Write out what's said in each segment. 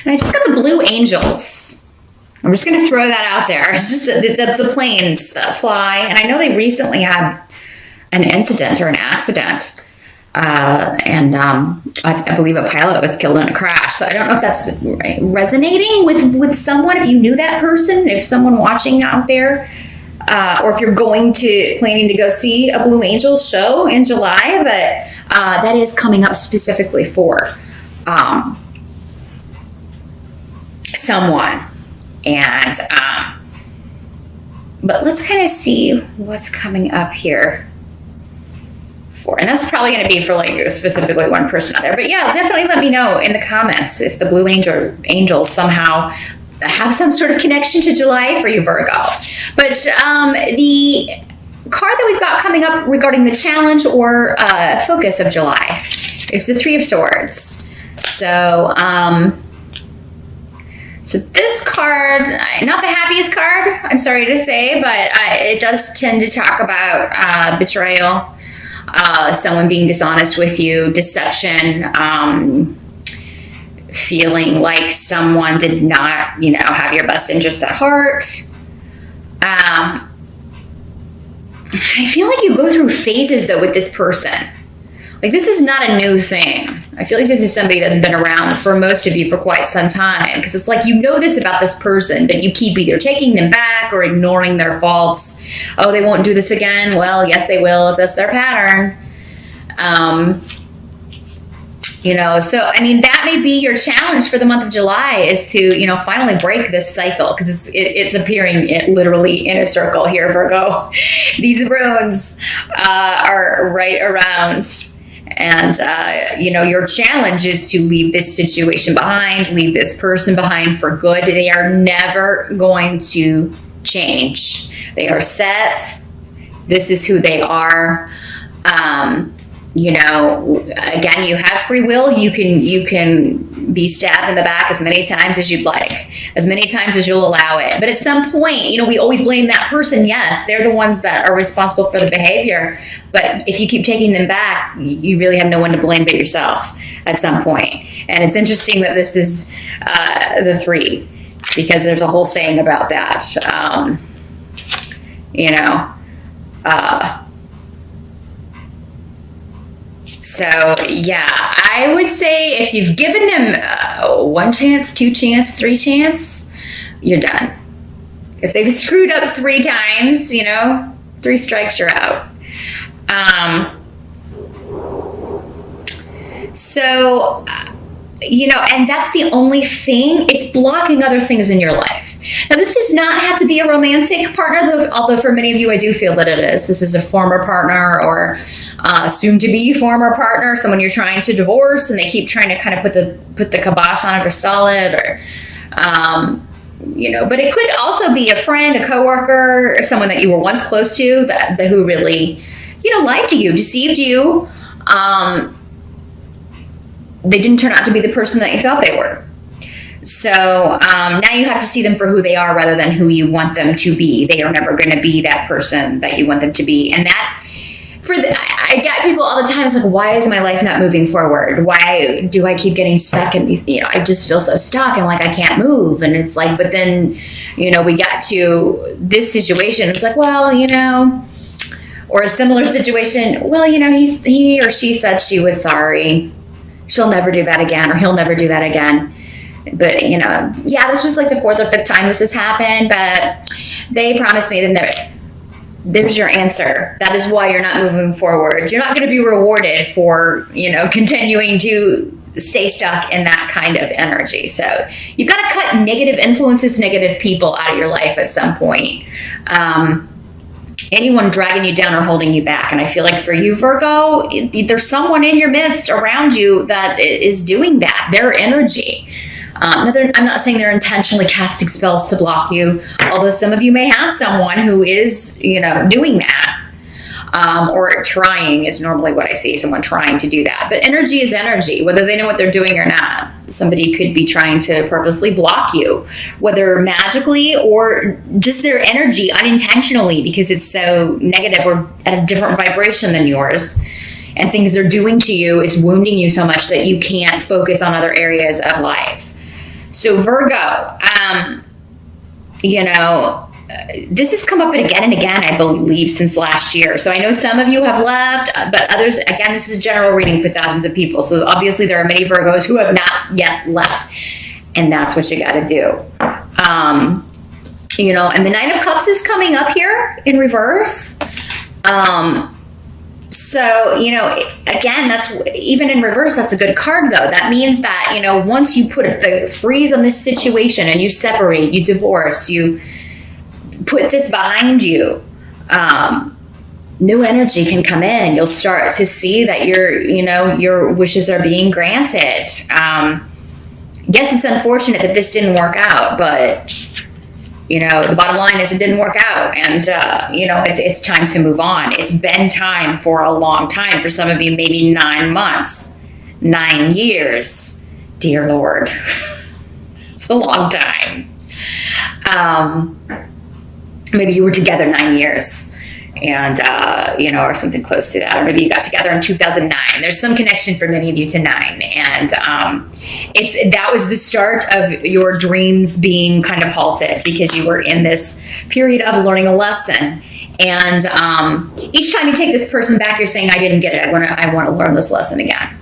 And I just got the blue angels. I'm just going to throw that out there. It's just the planes that fly. And I know they recently had an incident or an accident. I believe a pilot was killed in a crash. So I don't know if that's resonating with someone, if you knew that person, if someone watching out there, or if you're planning to go see a Blue Angels show in July. But that is coming up specifically for someone. And but let's kind of see what's coming up here. And that's probably going to be for like specifically one person out there. But yeah, definitely let me know in the comments if the Blue Angels somehow have some sort of connection to July for you, Virgo. But the card that we've got coming up regarding the challenge or focus of July is the Three of Swords. So this card, not the happiest card, I'm sorry to say, but it does tend to talk about betrayal. Someone being dishonest with you, deception, feeling like someone did not, have your best interest at heart. I feel like you go through phases, though, with this person. Like, this is not a new thing. I feel like this is somebody that's been around for most of you for quite some time, because it's like you know this about this person, but you keep either taking them back or ignoring their faults. Oh, they won't do this again. Well, yes, they will if that's their pattern. So, I mean, that may be your challenge for the month of July, is to, finally break this cycle, because it's appearing literally in a circle here, Virgo. These runes are right around. And, your challenge is to leave this situation behind, leave this person behind for good. They are never going to change. They are set. This is who they are. Again, you have free will. You can be stabbed in the back as many times as you'd like, as many times as you'll allow it. But at some point, we always blame that person. Yes, they're the ones that are responsible for the behavior. But if you keep taking them back, you really have no one to blame but yourself at some point. And it's interesting that this is the 3, because there's a whole saying about that. So, yeah, I would say if you've given them 1 chance, 2 chance, 3 chance, you're done. If they've screwed up 3 times, 3 strikes, you're out. And that's the only thing. It's blocking other things in your life. Now, this does not have to be a romantic partner, although for many of you, I do feel that it is. This is a former partner or soon-to-be former partner, someone you're trying to divorce, and they keep trying to kind of put the kibosh on it or stall it, or, but it could also be a friend, a coworker, or someone that you were once close to that who really, lied to you, deceived you. They didn't turn out to be the person that you thought they were. So now you have to see them for who they are rather than who you want them to be. They are never going to be that person that you want them to be. And that, I get people all the time, it's like, why is my life not moving forward? Why do I keep getting stuck in these, I just feel so stuck and like I can't move. And it's like, but then, we got to this situation. It's like, well, or a similar situation. Well, he or she said she was sorry. She'll never do that again, or he'll never do that again. But, this was like the 4th or 5th time this has happened, but they promised me that there's your answer. That is why you're not moving forward. You're not going to be rewarded for, continuing to stay stuck in that kind of energy. So you've got to cut negative influences, negative people out of your life at some point. Anyone dragging you down or holding you back. And I feel like for you, Virgo, there's someone in your midst around you that is doing that. Their energy. I'm not saying they're intentionally casting spells to block you, although some of you may have someone who is, doing that. Or trying is normally what I see, someone trying to do that. But energy is energy, whether they know what they're doing or not. Somebody could be trying to purposely block you, whether magically or just their energy unintentionally, because it's so negative or at a different vibration than yours. And things they're doing to you is wounding you so much that you can't focus on other areas of life. So Virgo, you know, this has come up again and again, I believe, since last year. So I know some of you have left, but others, again, this is a general reading for thousands of people. So obviously there are many Virgos who have not yet left. And that's what you got to do. You know, and the Nine of Cups is coming up here in reverse. So, you know, again, that's even in reverse, that's a good card, though. That means that, you know, once you put the freeze on this situation and you separate, you divorce, you put this behind you, new energy can come in. You'll start to see that your wishes are being granted. Yes, it's unfortunate that this didn't work out, but you know, the bottom line is it didn't work out, and you know, it's time to move on. It's been time for a long time. For some of you, maybe 9 months, 9 years. Dear Lord, it's a long time. Maybe you were together 9 years, and you know, or something close to that, or maybe you got together in 2009. There's some connection for many of you to 9, and that was the start of your dreams being kind of halted because you were in this period of learning a lesson. And each time you take this person back, you're saying, I didn't get it. I want to learn this lesson again.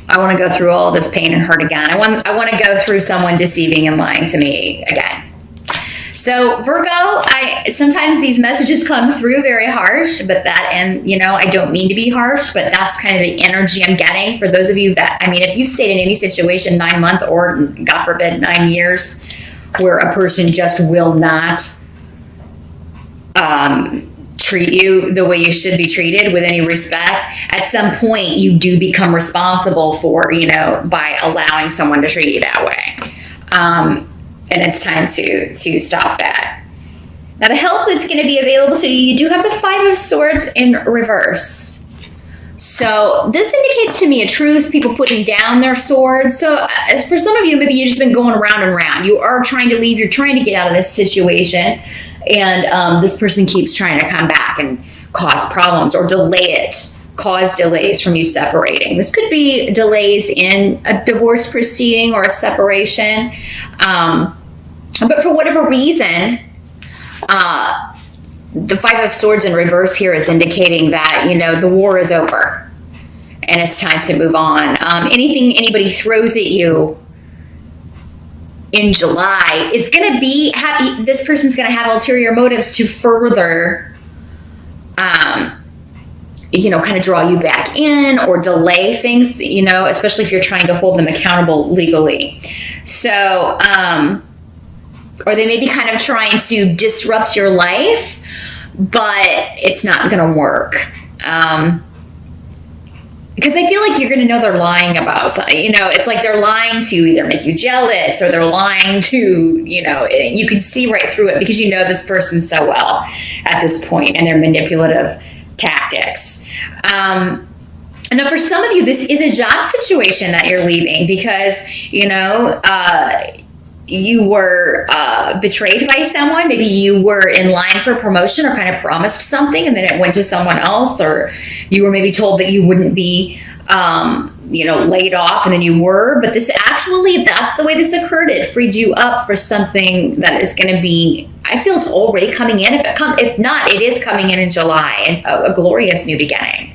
I want to go through all this pain and hurt again. I want to go through someone deceiving and lying to me again. So Virgo, sometimes these messages come through very harsh, and you know, I don't mean to be harsh, but that's kind of the energy I'm getting. For those of you that, I mean, if you've stayed in any situation 9 months or God forbid 9 years where a person just will not treat you the way you should be treated with any respect, at some point you do become responsible for, you know, by allowing someone to treat you that way. And it's time to stop that. Now, the help that's going to be available to you, you do have the Five of Swords in reverse. So this indicates to me a truce, people putting down their swords. So for some of you, maybe you've just been going around and around. You are trying to leave. You're trying to get out of this situation. And this person keeps trying to come back and cause problems or delay it. Cause delays from you separating. This could be delays in a divorce proceeding or a separation. But for whatever reason, the Five of Swords in reverse here is indicating that, you know, the war is over and it's time to move on. Anything anybody throws at you in July is going to be this person's going to have ulterior motives to further, you know, kind of draw you back in or delay things, you know, especially if you're trying to hold them accountable legally. So, or they may be kind of trying to disrupt your life, but it's not going to work. Because I feel like you're going to know they're lying about something. You know, it's like they're lying to either make you jealous or they're lying to, you know, you can see right through it because you know this person so well at this point and their manipulative tactics. And now for some of you, this is a job situation that you're leaving because, you know, you were betrayed by someone. Maybe you were in line for promotion or kind of promised something and then it went to someone else, or you were maybe told that you wouldn't be, you know, laid off and then you were. But this actually, if that's the way this occurred, it freed you up for something that is going to be, I feel it's already coming in. If not, it is coming in July, and a glorious new beginning.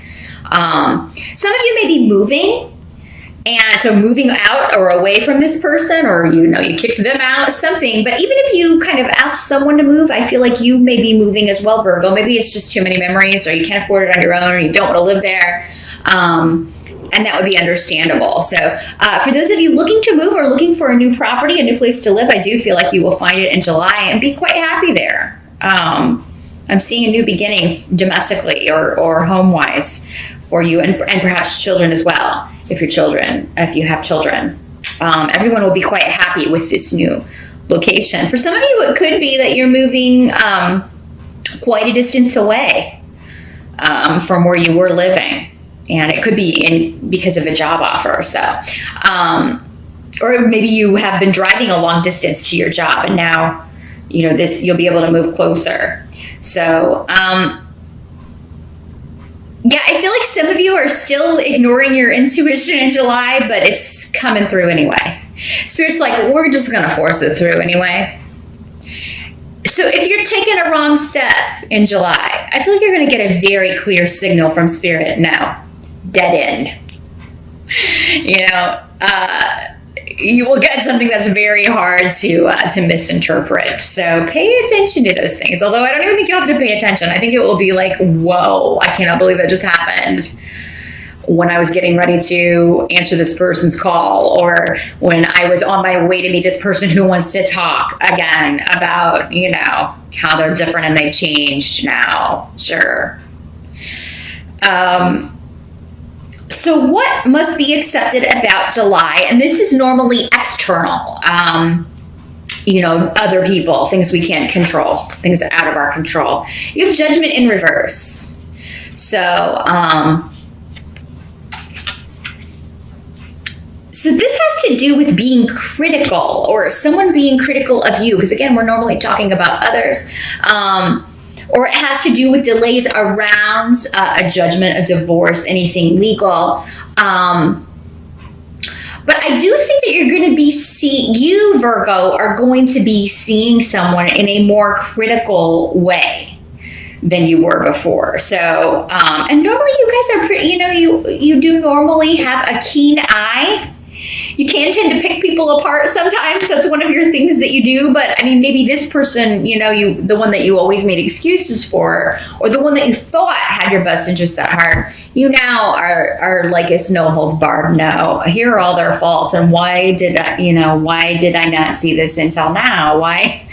Some of you may be moving. And so moving out or away from this person, or, you know, you kicked them out, something. But even if you kind of ask someone to move, I feel like you may be moving as well, Virgo. Maybe it's just too many memories, or you can't afford it on your own, or you don't want to live there. And that would be understandable. So for those of you looking to move or looking for a new property, a new place to live, I do feel like you will find it in July and be quite happy there. I'm seeing a new beginning domestically or home-wise for you, and perhaps children as well, if you have children. Everyone will be quite happy with this new location. For some of you, it could be that you're moving quite a distance away from where you were living. And it could be because of a job offer. So, or maybe you have been driving a long distance to your job, and now, you know, you'll be able to move closer. So, yeah, I feel like some of you are still ignoring your intuition in July, but it's coming through anyway. Spirit's like, we're just going to force it through anyway. So if you're taking a wrong step in July, I feel like you're going to get a very clear signal from Spirit. No, dead end. You know, you will get something that's very hard to misinterpret. So pay attention to those things. Although I don't even think you'll have to pay attention. I think it will be like, whoa, I cannot believe that just happened. When I was getting ready to answer this person's call, or when I was on my way to meet this person who wants to talk again about, you know, how they're different and they've changed now. Sure. So what must be accepted about July? And this is normally external, you know, other people, things we can't control, things out of our control. You have Judgment in reverse. So this has to do with being critical, or someone being critical of you, because again, we're normally talking about others. Or it has to do with delays around a judgment, a divorce, anything legal. But I do think that you're going to be you, Virgo, are going to be seeing someone in a more critical way than you were before. So, and normally you guys are pretty, you know, you do normally have a keen eye. You can tend to pick people apart sometimes. That's one of your things that you do. But I mean, maybe this person, you know, the one that you always made excuses for, or the one that you thought had your best interest at heart, you now are like, it's no holds barred. No, here are all their faults. And why did I not see this until now? Why,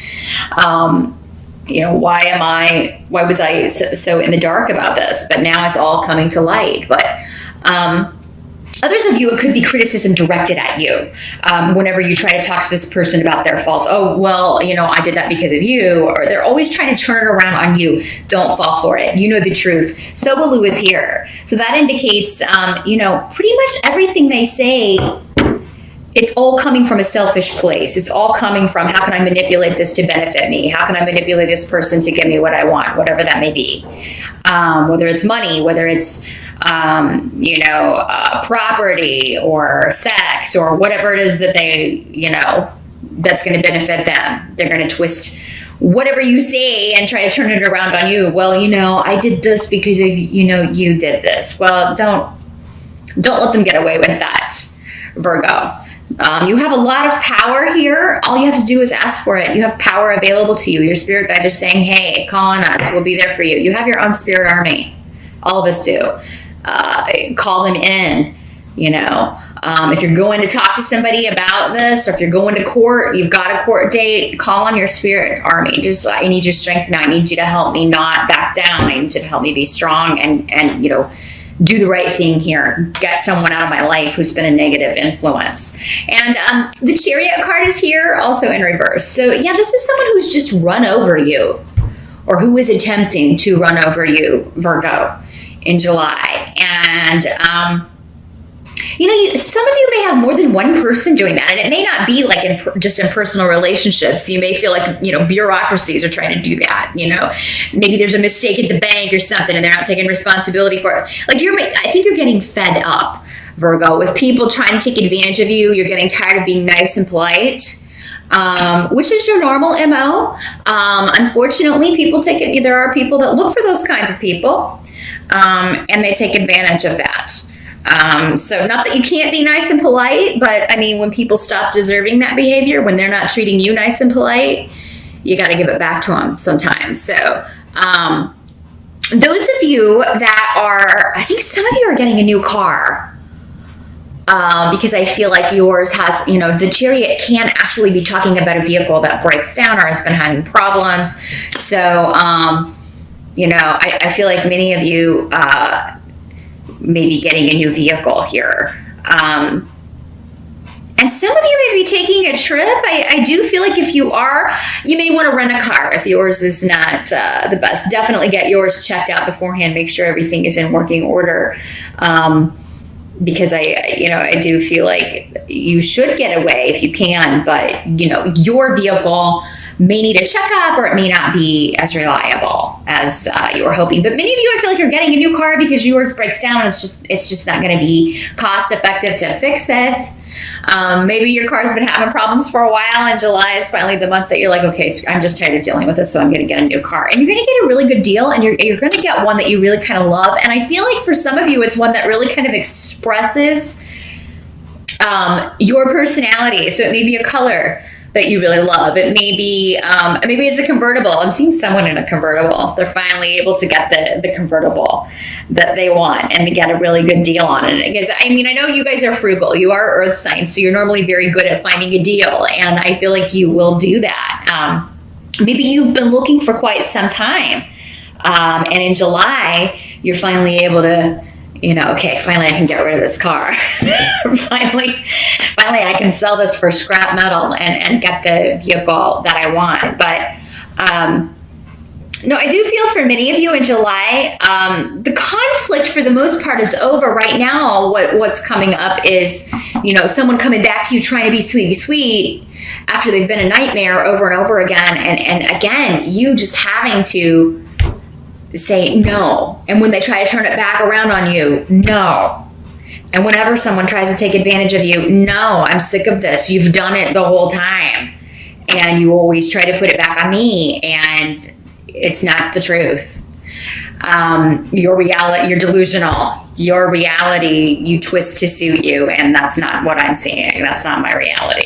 you know, why was I so in the dark about this? But now it's all coming to light. But, others of you, it could be criticism directed at you whenever you try to talk to this person about their faults. Oh, well, you know, I did that because of you. Or they're always trying to turn it around on you. Don't fall for it. You know the truth. Sobalu is here. So that indicates, you know, pretty much everything they say, it's all coming from a selfish place. It's all coming from, how can I manipulate this to benefit me? How can I manipulate this person to give me what I want, whatever that may be? Whether it's money, whether it's, you know, property or sex or whatever it is that they, you know, that's going to benefit them. They're going to twist whatever you say and try to turn it around on you. Well, you know, I did this because of, you know, you did this. Well, don't let them get away with that, Virgo. You have a lot of power here. All you have to do is ask for it. You have power available to you. Your spirit guides are saying, hey, call on us. We'll be there for you. You have your own spirit army. All of us do. Call them in, you know. If you're going to talk to somebody about this, or if you're going to court, you've got a court date, call on your spirit army. Just, I need your strength now. I need you to help me not back down. I need you to help me be strong and you know, do the right thing here. Get someone out of my life who's been a negative influence. And the Chariot card is here, also in reverse. So yeah, this is someone who's just run over you, or who is attempting to run over you, Virgo, in July. And you know, some of you may have more than one person doing that, and it may not be like just in personal relationships. You may feel like, you know, bureaucracies are trying to do that. You know, maybe there's a mistake at the bank or something, and they're not taking responsibility for it. Like I think you're getting fed up, Virgo, with people trying to take advantage of you. You're getting tired of being nice and polite, which is your normal MO. Unfortunately, there are people that look for those kinds of people, and they take advantage of that. So not that you can't be nice and polite, but I mean, when people stop deserving that behavior, when they're not treating you nice and polite, you got to give it back to them sometimes. So, those of you that are, I think some of you are getting a new car, because I feel like yours has, you know, the Chariot can actually be talking about a vehicle that breaks down or has been having problems. So, you know, I feel like many of you, maybe getting a new vehicle here. And some of you may be taking a trip. I do feel like if you are, you may want to rent a car if yours is not the best. Definitely get yours checked out beforehand. Make sure everything is in working order. Because I do feel like you should get away if you can, but you know, your vehicle may need a checkup, or it may not be as reliable as you were hoping. But many of you, I feel like you're getting a new car because yours breaks down, and it's just not going to be cost effective to fix it. Maybe your car's been having problems for a while, and July is finally the month that you're like, okay, I'm just tired of dealing with this, so I'm going to get a new car. And you're going to get a really good deal, and you're going to get one that you really kind of love. And I feel like for some of you, it's one that really kind of expresses your personality. So it may be a color that you really love. It may be, maybe it's a convertible. I'm seeing someone in a convertible. They're finally able to get the convertible that they want and to get a really good deal on it. Because, I mean, I know you guys are frugal. You are earth signs, so you're normally very good at finding a deal. And I feel like you will do that. Maybe you've been looking for quite some time. And in July, you're finally able to, okay, finally I can get rid of this car. finally I can sell this for scrap metal and get the vehicle that I want. But no, I do feel for many of you in July, the conflict for the most part is over right now. What's coming up is, someone coming back to you trying to be sweet after they've been a nightmare over and over again. And again, you just having to say no. And when they try to turn it back around on you, no. And whenever someone tries to take advantage of you, no, I'm sick of this. You've done it the whole time. And you always try to put it back on me. And it's not the truth. Your reality, you're delusional. Your reality, you twist to suit you. And that's not what I'm seeing. That's not my reality.